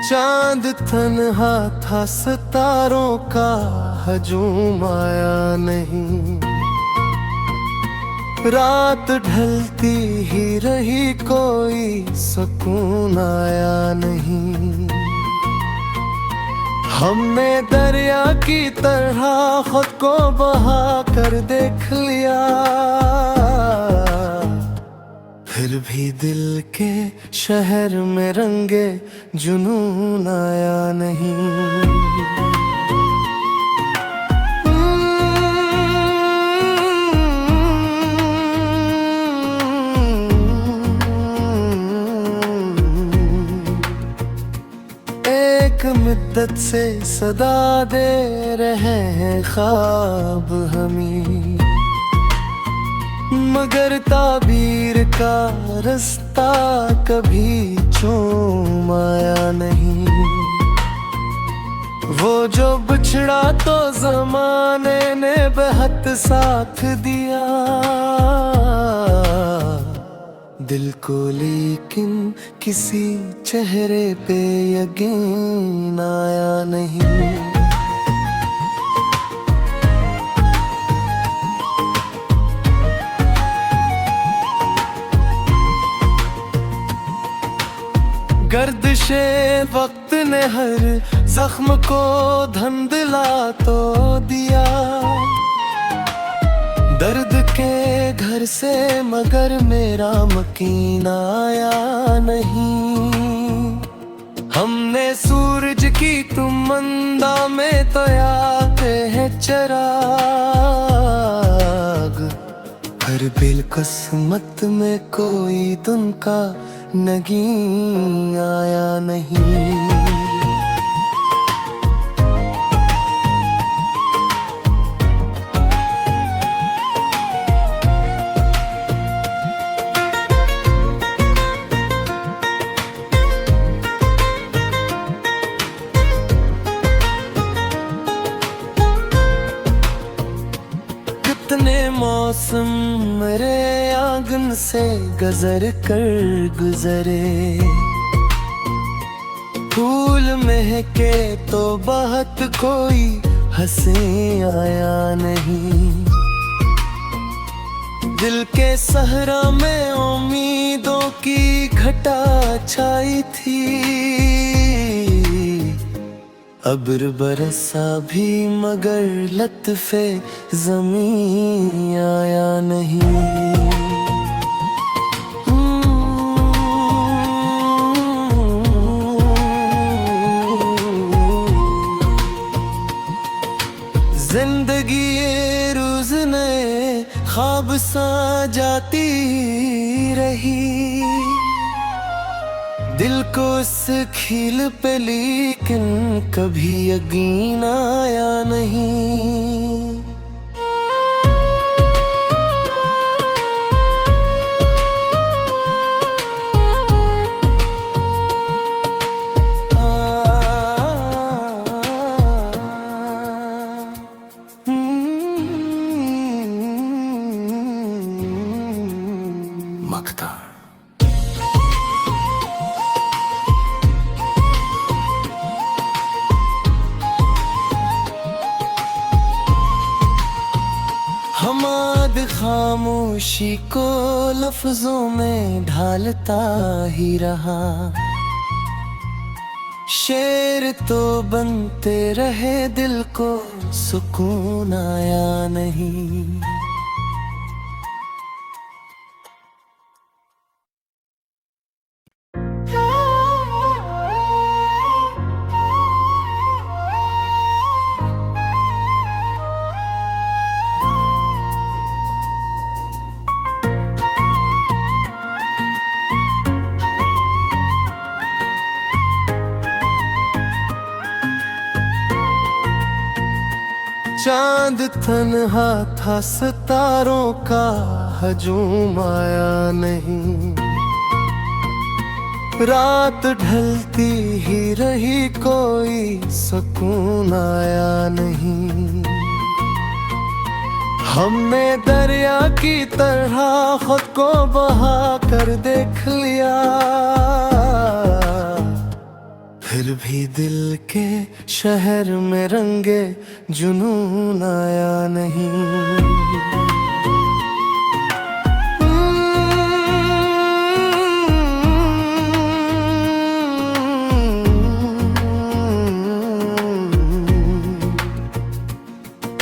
चांद तन्हा था, सितारों का हजूम आया नहीं। रात ढलती ही रही, कोई सुकून आया नहीं। हमने दरिया की तरह खुद को बहा कर देख लिया, फिर भी दिल के शहर में रंगे जुनून आया नहीं। एक मिद्दत से सदा दे रहे हैं ख्वाब हमें, मगर ताबीर का रास्ता कभी चूम आया नहीं। वो जो बिछड़ा तो ज़माने ने बेहद साथ दिया, दिल को लेकिन किसी चेहरे पे यकीन आया नहीं। गर्दिशे वक्त ने हर जख्म को धंधला तो दिया, दर्द के घर से मगर मेरा मकीन आया नहीं। हमने सूरज की तुम मंदा में तो आते हैं चिराग, हर बिलकिस्मत में कोई दिन का नगीन आया नहीं। कितने मौसम मेरे आंगन से गुजर कर गुजरे, फूल महके तो बहुत कोई हंसे आया नहीं। दिल के सहरा में उम्मीदों की घटा छाई थी, अब्र बरसा भी मगर लत्फे ज़मीं आया नहीं। जिंदगी ये रोज नए ख्वाब सा जाती रही, दिल को उस खील पे लेकिन कभी यकीन आया नहीं। मकता हमाद खामोशी को लफ्जों में ढालता ही रहा, शेर तो बनते रहे, दिल को सुकून आया नहीं। चांद तन्हा था, सितारों का हजूम आया नहीं। रात ढलती ही रही, कोई सुकून आया नहीं। हमने दरिया की तरह खुद को बहा कर देख लिया, फिर भी दिल के शहर में रंगे जुनून आया नहीं।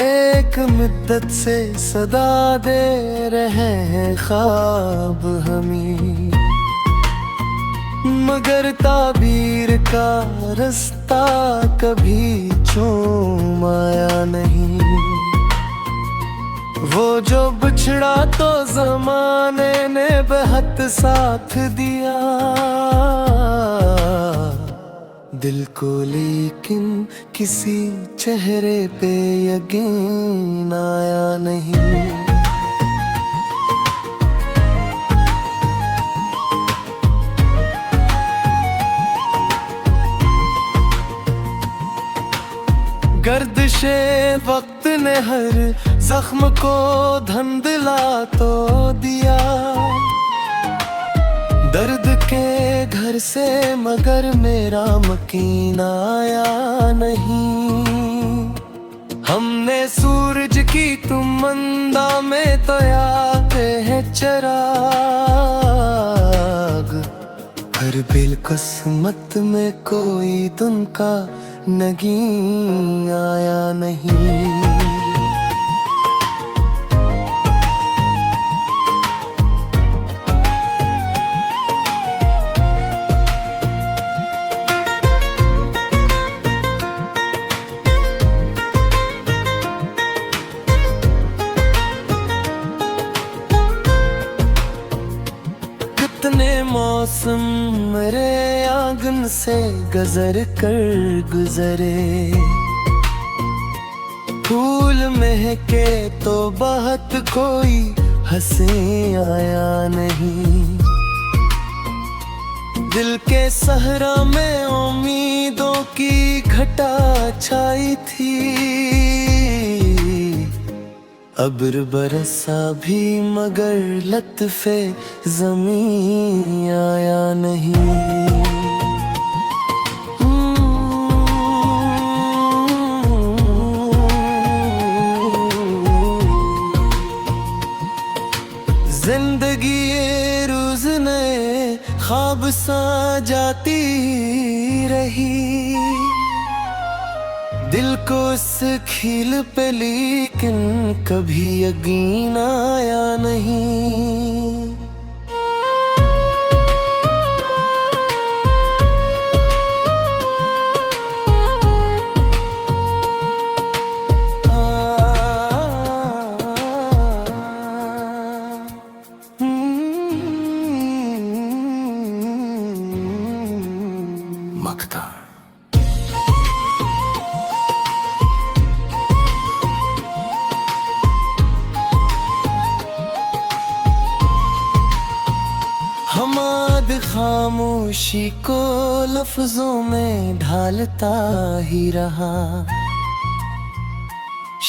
एक मिद्दत से सदा दे रहे हैं ख्वाब हमें, मगर ताबीर का रास्ता कभी चूम आया नहीं। वो जो बिछड़ा तो जमाने ने बेहद साथ दिया दिल को, लेकिन किसी चेहरे पे यकीन आया नहीं। गर्दिशे वक्त ने हर जख्म को धंधला तो दिया, दर्द के घर से मगर मेरा मकीन आया नहीं। हमने सूरज की तुम मंदा में तो याद है चराग, हर बिलकिस्मत में कोई दिन का नगीन आया नहीं। कितने मौसम मेरे आंगन से गुजर कर गुजरे, फूल महके तो बहुत कोई हंसे आया नहीं। दिल के सहरा में उम्मीदों की घटा छाई थी, अब्र बरसा भी मगर लत्फे ज़मीं आया नहीं। जिंदगी ये रोज नए ख्वाब सा जाती रही, दिल को इस खील पे लेकिन कभी यकीन आया नहीं। मकता हमाद खामोशी को लफ्जों में ढालता ही रहा,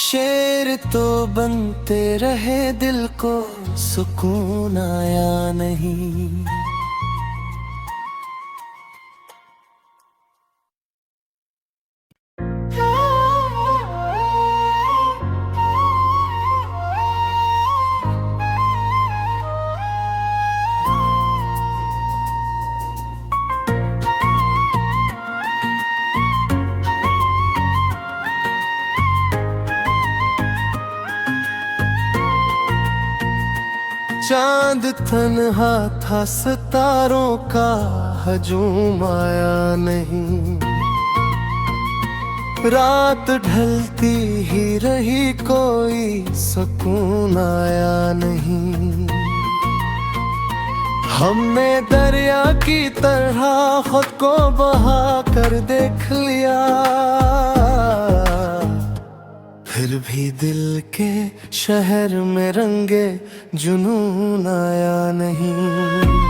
शेर तो बनते रहे दिल को सुकून आया नहीं। चांद तन्हा था सितारों का हजूम आया नहीं, रात ढलती ही रही कोई सुकून आया नहीं। हमने दरिया की तरह खुद को बहा कर देख लिया, फिर भी दिल के शहर में रंगे जुनून आया नहीं।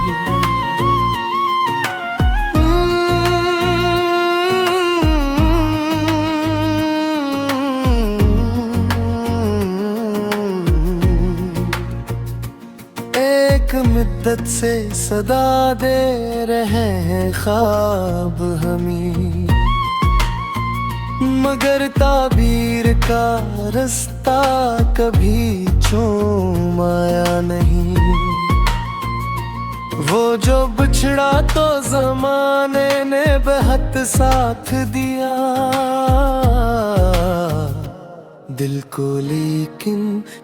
एक मिद्दत से सदा दे रहे हैं ख्वाब हमें, मगर ताबीर का रास्ता कभी चूम आया नहीं। वो जो बिछड़ा तो ज़माने ने बेहद साथ दिया दिल को, लेकिन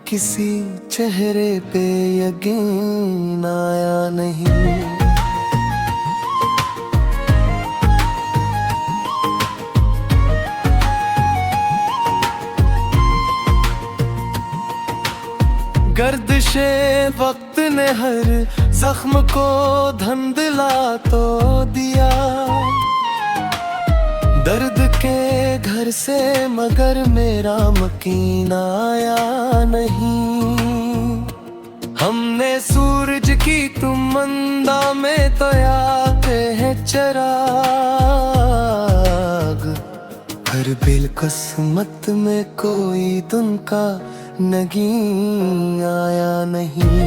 किसी चेहरे पे यकीन आया नहीं। गर्दिशे वक्त ने हर जख्म को धंधला तो दिया, दर्द के घर से मगर मेरा मकीन आया नहीं। हमने सूरज की तुम मंदा में तो याद है चराग, हर बिलकिस्मत में कोई दिन का नगीन आया नहीं।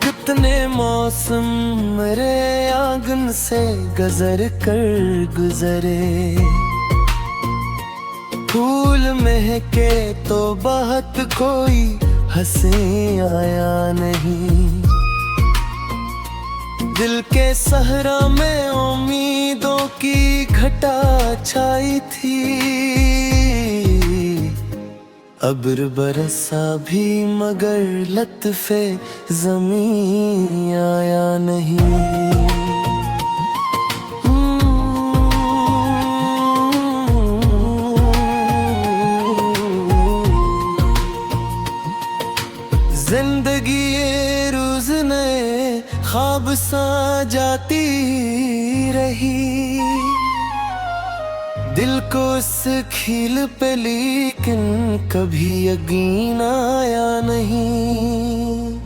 कितने मौसम मेरे आंगन से गुजर कर गुजरे, फूल महके तो बहुत कोई हंसे आया नहीं। दिल के सहरा में उम्मीदों की घटा छाई थी, अब्र बरसा भी मगर लत्फे ज़मीं आया नहीं। जिंदगी ये रोज नए ख्वाब सा जाती रही, दिल को इस खील पे लेकिन कभी यकीन आया नहीं।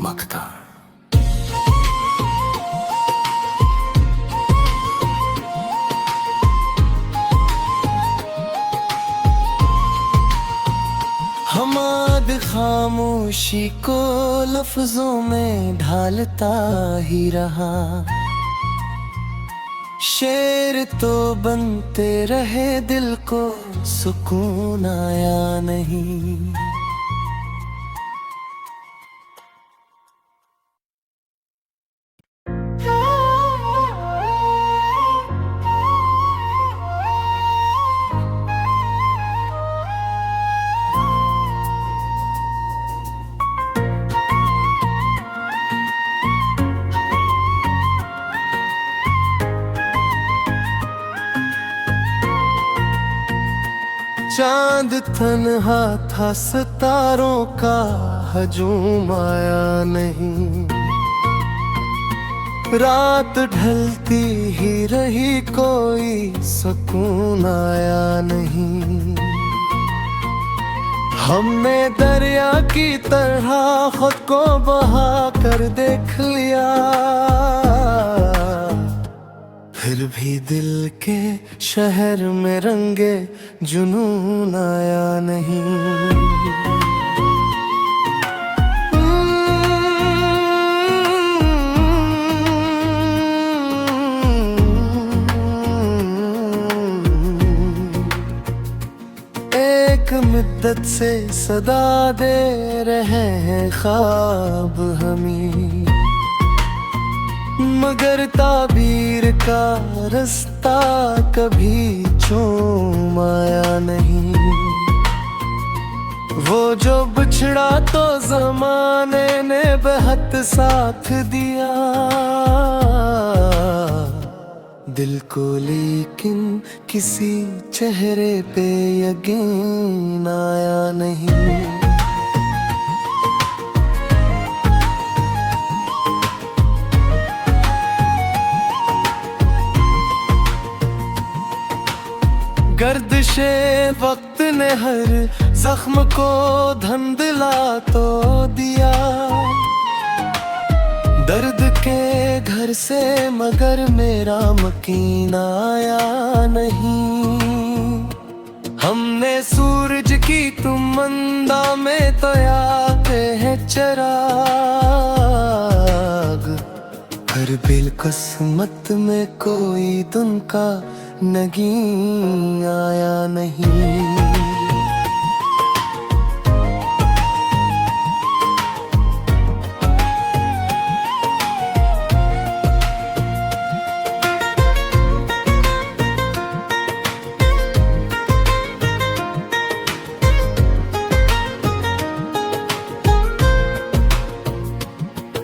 मकता हमाद खामोशी को लफ्जों में ढालता ही रहा, शेर तो बनते रहे दिल को सुकून आया नहीं। चांद तन्हा था सितारों का हजूम आया नहीं, रात ढलती ही रही कोई सुकून आया नहीं। हमने दरिया की तरह खुद को बहा कर देख लिया, फिर भी दिल के शहर में रंगे जुनून आया नहीं। एक मिद्दत से सदा दे रहे हैं ख्वाब हमें, मगर ताबीर का रास्ता कभी चूम आया नहीं। वो जो बिछड़ा तो ज़माने ने बेहद साथ दिया दिल को लेकिन किसी चेहरे पे यकीन आया नहीं। गर्दिशे वक्त ने हर जख्म को धंधला तो दिया, दर्द के घर से मगर मेरा मकीन आया नहीं। हमने सूरज की तुम मंदा में तो याद है चराग, हर बिल किस्मत में कोई दिन का नगीन आया नहीं।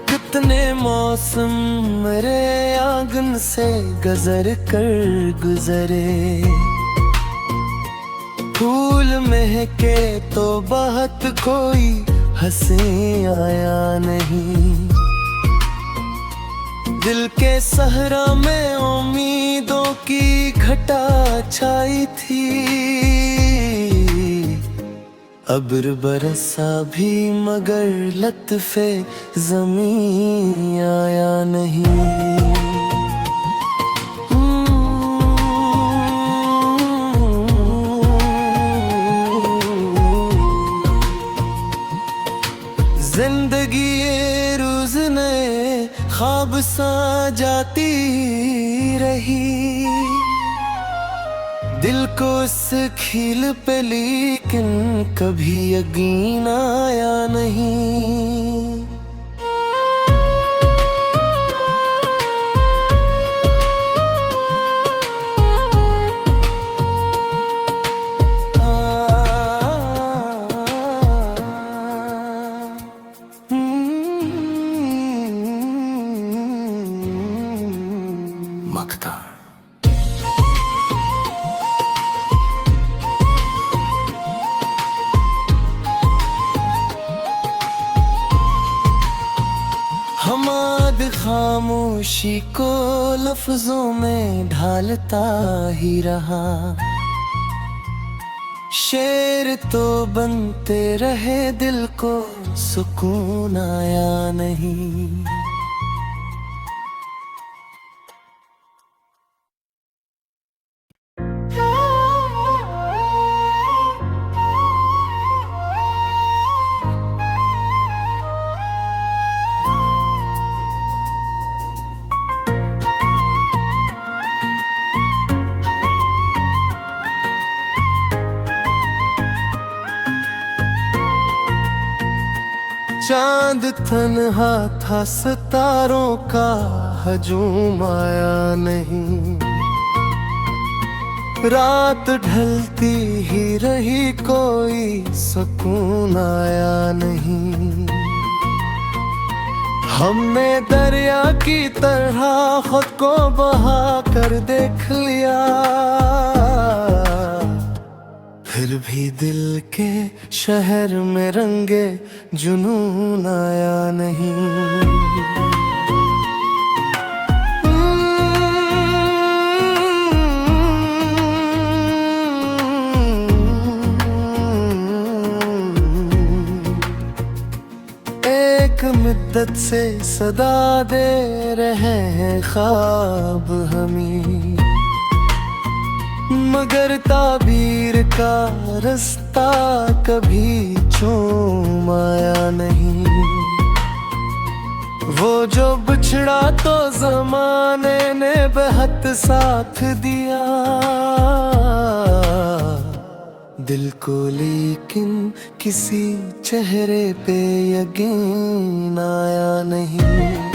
कितने मौसम मेरे आंगन से गुजर कर गुजरे, फूल महके तो बहुत कोई हंसी आया नहीं। दिल के सहरा में उम्मीदों की घटा छाई थी, अब्र बरसा भी मगर लत्फे ज़मीं आया नहीं। जिंदगी ये रोज़ नए ख्वाब सा जाती रही, दिल को उस खील पे लेकिन कभी यकीन आया नहीं। मक्ता हमाद खामोशी को लफ्जों में ढालता ही रहा, शेर तो बनते रहे दिल को सुकून आया नहीं। चांद तन्हा था सितारों का हजूम आया नहीं, रात ढलती ही रही कोई सुकून आया नहीं। हमने दरिया की तरह खुद को बहा कर देख लिया, फिर भी दिल के शहर में रंगे जुनून आया नहीं। एक मुद्दत से सदा दे रहे हैं ख्वाब हमें, मगर ताबीर का रास्ता कभी चूम आया नहीं। वो जो बिछड़ा तो ज़माने ने बेहद साथ दिया, दिल को लेकिन किसी चेहरे पे यकीन आया नहीं।